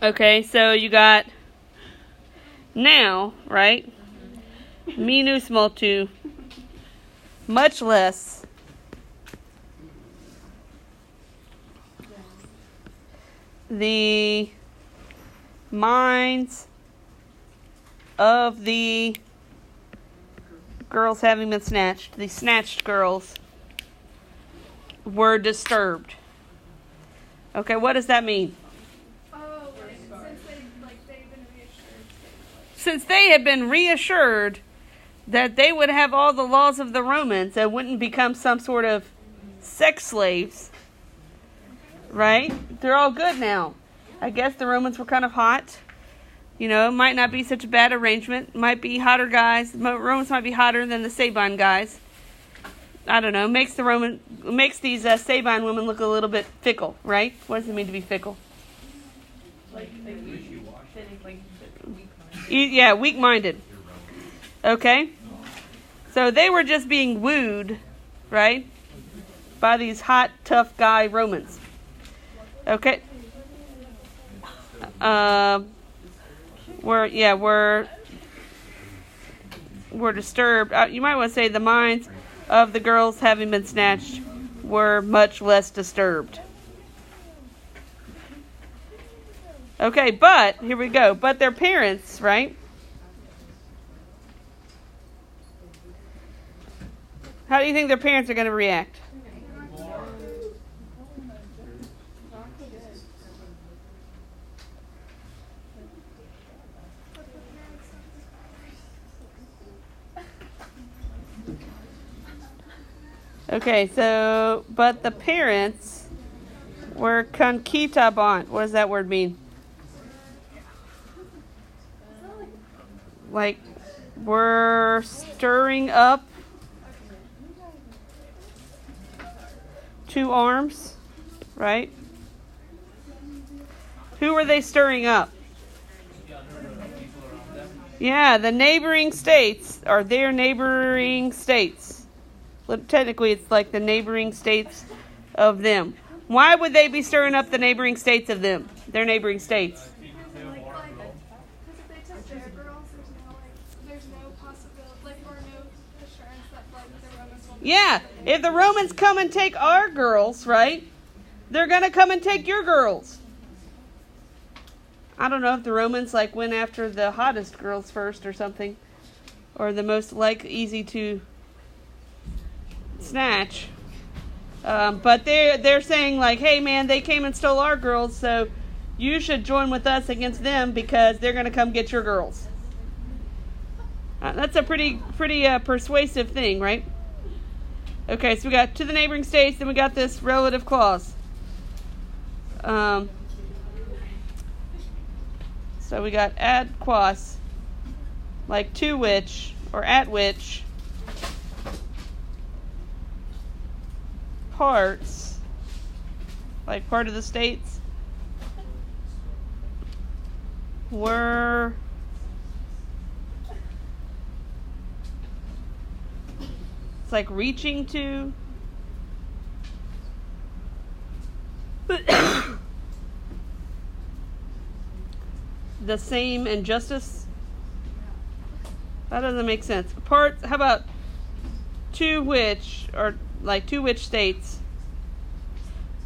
Okay, so you got now, right? Minus multu, much less. The minds of the girls having been snatched, the snatched girls, were disturbed. Okay, what does that mean? Since they had been reassured that they would have all the laws of the Romans and wouldn't become some sort of sex slaves, right? They're all good now. I guess the Romans were kind of hot. You know, it might not be such a bad arrangement. Might be hotter guys. Romans might be hotter than the Sabine guys. I don't know. Makes these Sabine women look a little bit fickle, right? What does it mean to be fickle? Yeah, weak-minded. Okay? So they were just being wooed, right? By these hot, tough guy Romans. Okay? We're disturbed. You might want to say the minds of the girls having been snatched were much less disturbed. Okay, but, here we go. But their parents, right? How do you think their parents are going to react? Okay, so, but the parents were conquitabant. What does that word mean? Like, we're stirring up two arms, right? Who were they stirring up? Yeah, the neighboring states, or their neighboring states. Technically, it's like the neighboring states of them. Why would they be stirring up the neighboring states of them? Their neighboring states. Yeah, if the Romans come and take our girls, right, they're going to come and take your girls. I don't know if the Romans went after the hottest girls first or something, or the most easy to snatch. But they're saying hey man, they came and stole our girls, so you should join with us against them because they're going to come get your girls. That's a pretty persuasive thing, right? Okay, so we got to the neighboring states, then we got this relative clause. So we got ad quas, to which, or at which, parts, part of the states, were reaching to the same injustice. That doesn't make sense. Parts, how about to which, or to which states,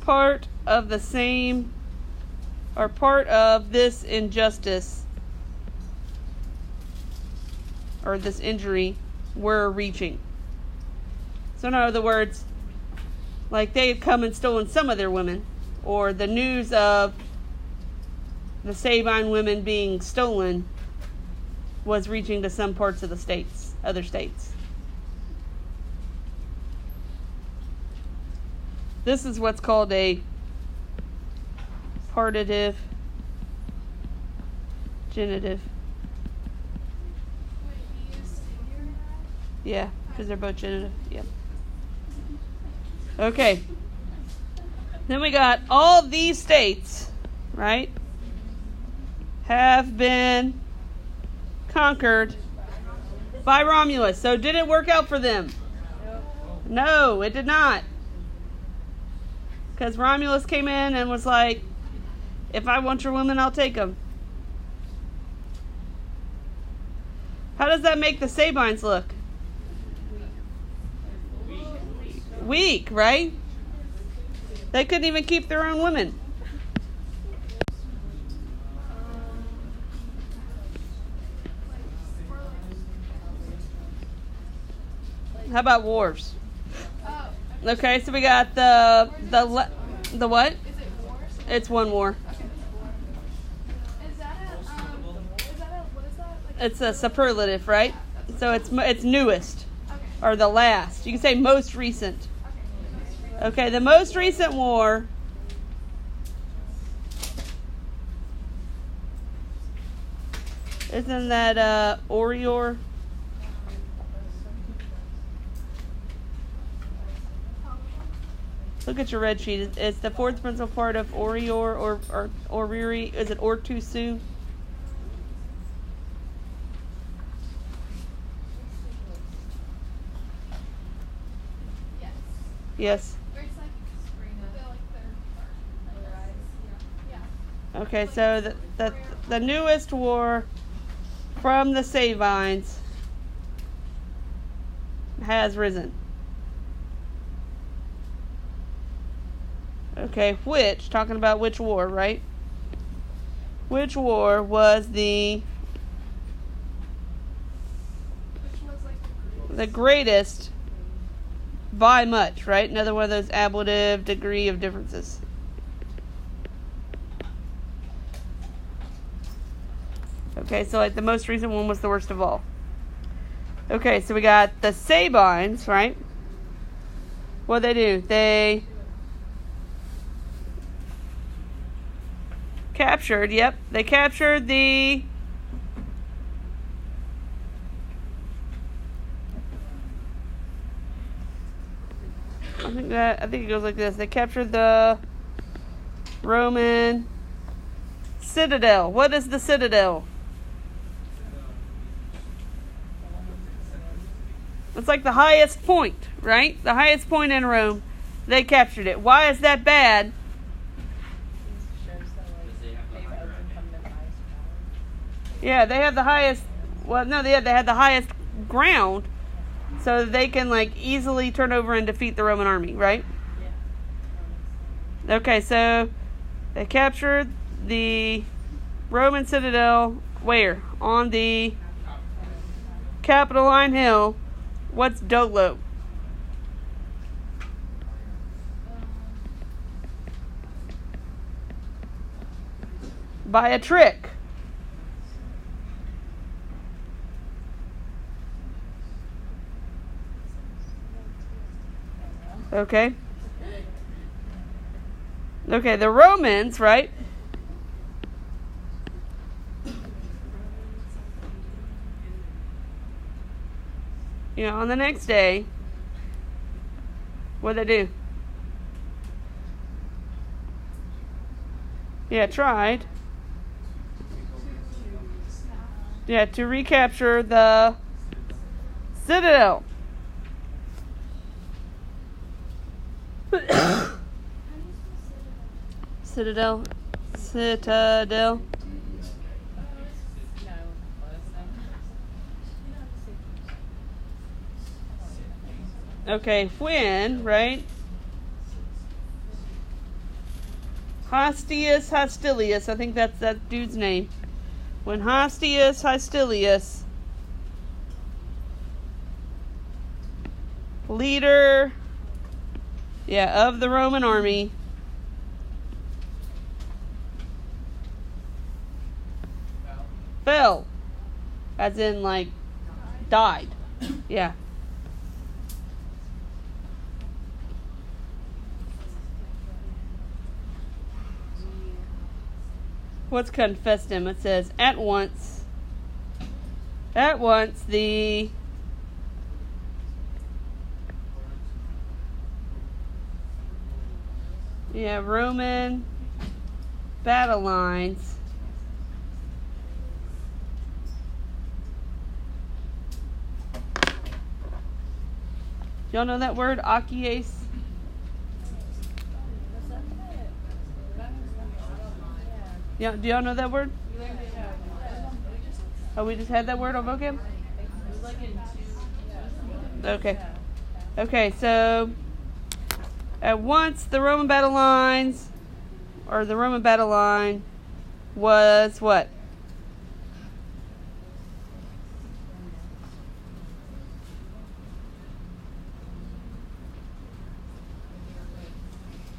part of the same, or part of this injustice, or this injury, were reaching. So in other words, they had come and stolen some of their women, or the news of the Sabine women being stolen was reaching to some parts of the states, other states. This is what's called a partitive genitive. Yeah, because they're both genitive. Yep. Okay. Then we got all these states, right, have been conquered by Romulus. So did it work out for them? No, it did not. Because Romulus came in and was If I want your women, I'll take them. How does that make the Sabines look? Weak, right? They couldn't even keep their own women. How about wars? Okay, so we got the what? Is it wars? It's one war. Is that what is that? Like, It's a superlative, right? So it's newest, okay. or the last. You can say most recent. Okay. Okay, the most recent war isn't that Orior? Look at your red sheet. It's the fourth principal part of Orior or Oriri. Is it Ortusu? Yes. Yes. Or it's like the rise. Yeah. Okay, so the newest war from the Sabines has risen. Okay, talking about which war, right? Which war was Which was like the greatest by much, right? Another one of those ablative degree of differences. Okay, so like the most recent one was the worst of all. Okay, so we got the Sabines, right? What they do? They captured, they captured the I think it goes like this. They captured the Roman citadel. What is the citadel? It's like the highest point, right? The highest point in Rome. They captured it. Why is that bad? Yeah, they have the highest. Well, no, they had the highest ground, so they can like easily turn over and defeat the Roman army, right? Yeah. Okay, so they captured the Roman citadel. Where? On the Capitoline Hill. What's Dolo? By a trick. Okay. Okay, the Romans, right? You know, on the next day, what'd they do? Yeah, tried. Yeah, to recapture the citadel. Citadel. Okay, when, right? Hostilius, I think that's that dude's name. When Hostilius, leader, of the Roman army, fell, as in like died. Yeah. What's confessed him? It says at once the Roman battle lines y'all know that word, Achies? Yeah, do y'all know that word? Oh, we just had that word on vocab? Okay. Okay, so at once the Roman battle lines, or the Roman battle line was what?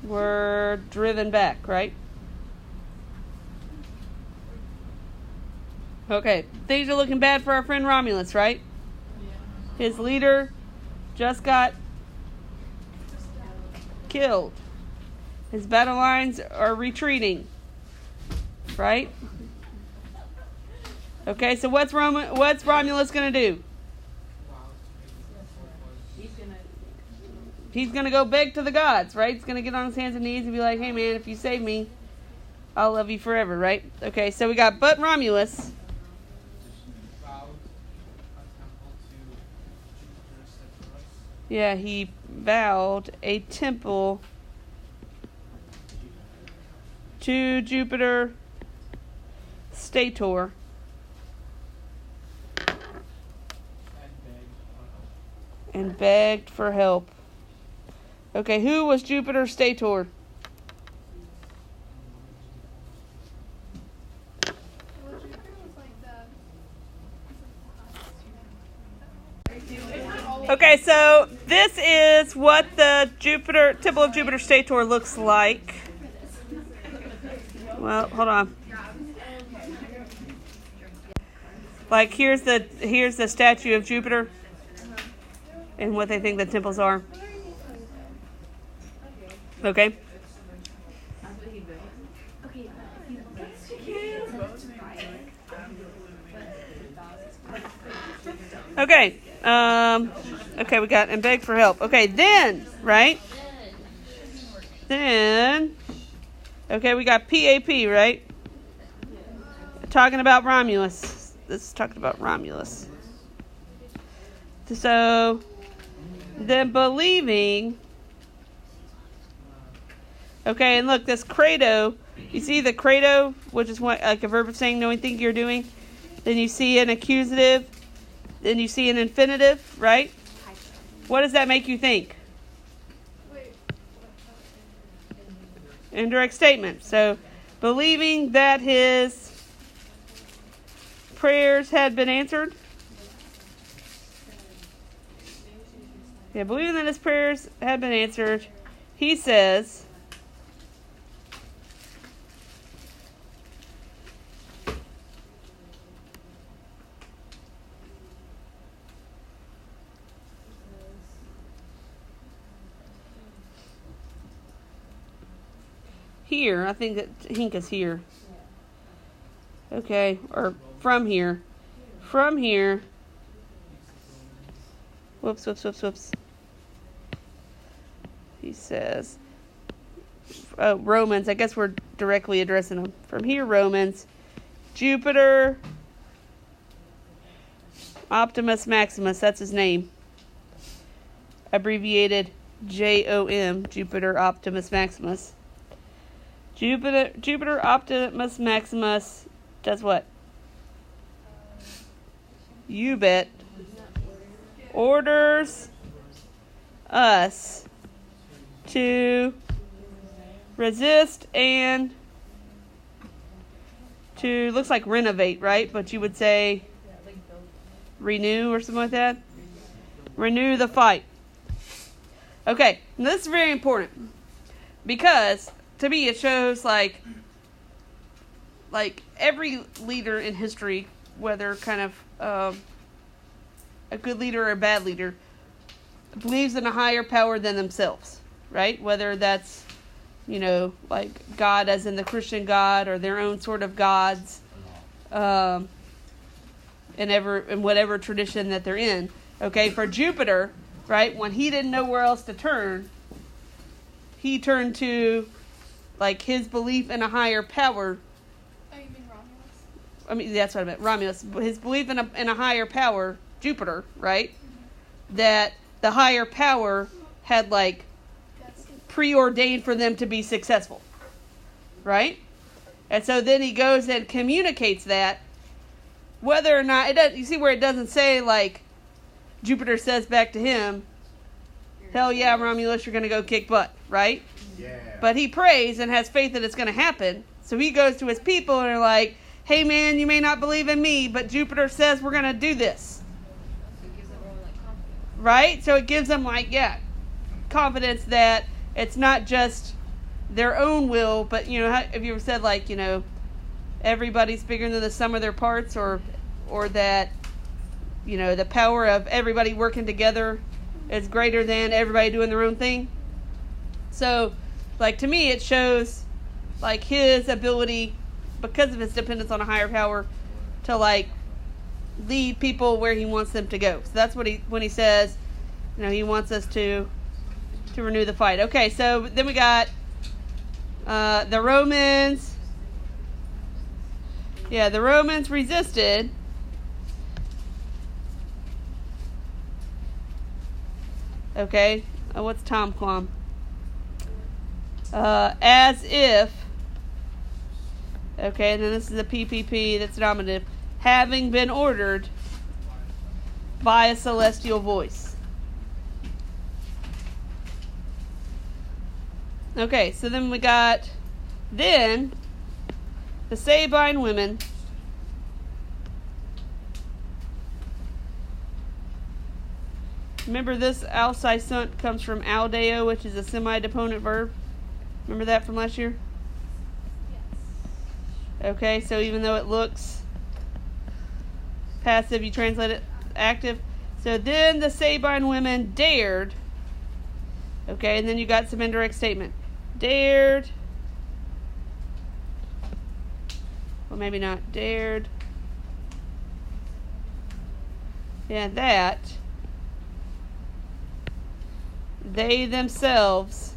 Were driven back, right? Okay, things are looking bad for our friend Romulus, right? His leader just got killed. His battle lines are retreating, right? Okay, so what's Romulus going to do? He's going to go beg to the gods, right? He's going to get on his hands and knees and be like, hey man, if you save me, I'll love you forever, right? Okay, so we got but Romulus. Yeah, he vowed a temple to Jupiter Stator. And begged for help. Okay, who was Jupiter Stator? Well, Jupiter was like the. Okay, so this is what the Temple of Jupiter Stator looks like. Well, hold on. Like here's the statue of Jupiter and what they think the temples are. Okay. Okay. Okay, we got and beg for help. Okay, then, right? Then, okay, we got PAP, right? Talking about Romulus. This is talking about Romulus. So, then believing. Okay, and look, this credo. You see the credo, which is what, like a verb of saying knowing, think you're doing. Then you see an accusative. Then you see an infinitive, right? What does that make you think? Indirect statement. So, believing that his prayers had been answered. Yeah, believing that his prayers had been answered, he says, here, I think that Hink is here. Okay, or from here. From here. Whoops. He says, Romans, I guess we're directly addressing them. From here, Romans, Jupiter Optimus Maximus, that's his name. Abbreviated JOM, Jupiter Optimus Maximus. Jupiter Optimus Maximus does what? You bet. Orders us to resist and to, looks like renovate, right? But you would say renew or something like that. Renew the fight. Okay, now this is very important because to me it shows like every leader in history, whether kind of a good leader or a bad leader, believes in a higher power than themselves, right? Whether that's, like God as in the Christian God or their own sort of gods, in whatever tradition that they're in. Okay, for Jupiter, right, when he didn't know where else to turn, he turned to like his belief in a higher power. Oh, you mean Romulus? I mean, that's what I meant. Romulus, his belief in a higher power, Jupiter, right? Mm-hmm. That the higher power had preordained for them to be successful, right? And so then he goes and communicates that, whether or not, you see where it doesn't say, like, Jupiter says back to him, hell yeah, Romulus, you're going to go kick butt, right? Yeah. But he prays and has faith that it's going to happen. So he goes to his people and are like, hey man, you may not believe in me, but Jupiter says we're going to do this. So it gives everyone like confidence. Right? So it gives them like, confidence that it's not just their own will, but you know, have you ever said like, you know, everybody's bigger than the sum of their parts, or that, you know, the power of everybody working together is greater than everybody doing their own thing. So, like, to me, it shows like his ability, because of his dependence on a higher power, to like lead people where he wants them to go. So that's what when he says, you know, he wants us to renew the fight. Okay, so then we got the Romans. Yeah, the Romans resisted. Okay, what's Tom Quam? As if. Okay, and then this is a PPP that's nominative. Having been ordered by a celestial voice. Okay, so then we got the Sabine women. Remember, this alcisunt comes from aldeo, which is a semi-deponent verb. Remember that from last year? Okay, so even though it looks passive, you translate it active. So then the Sabine women dared. Okay, and then you got some indirect statement. Dared. Well, maybe not. Dared. Yeah, that they themselves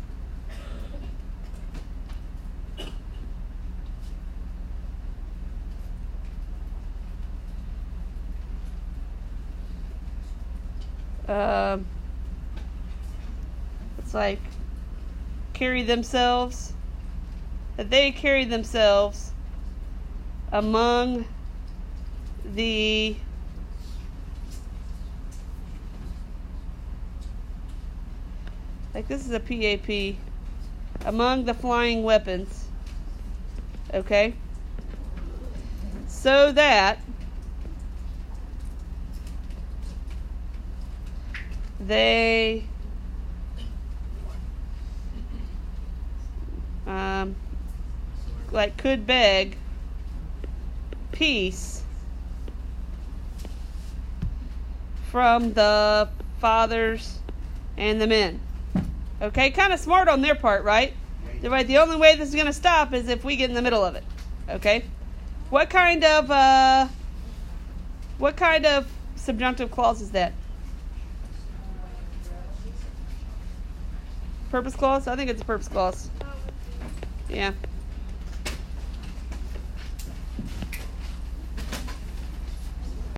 it's like that they carry themselves among the this is a PAP, among the flying weapons, okay, so that they could beg peace from the fathers and the men. Okay, kind of smart on their part, right? They're right. The only way this is going to stop is if we get in the middle of it. Okay, what kind of subjunctive clause is that? Purpose clause? I think it's a purpose clause. Yeah.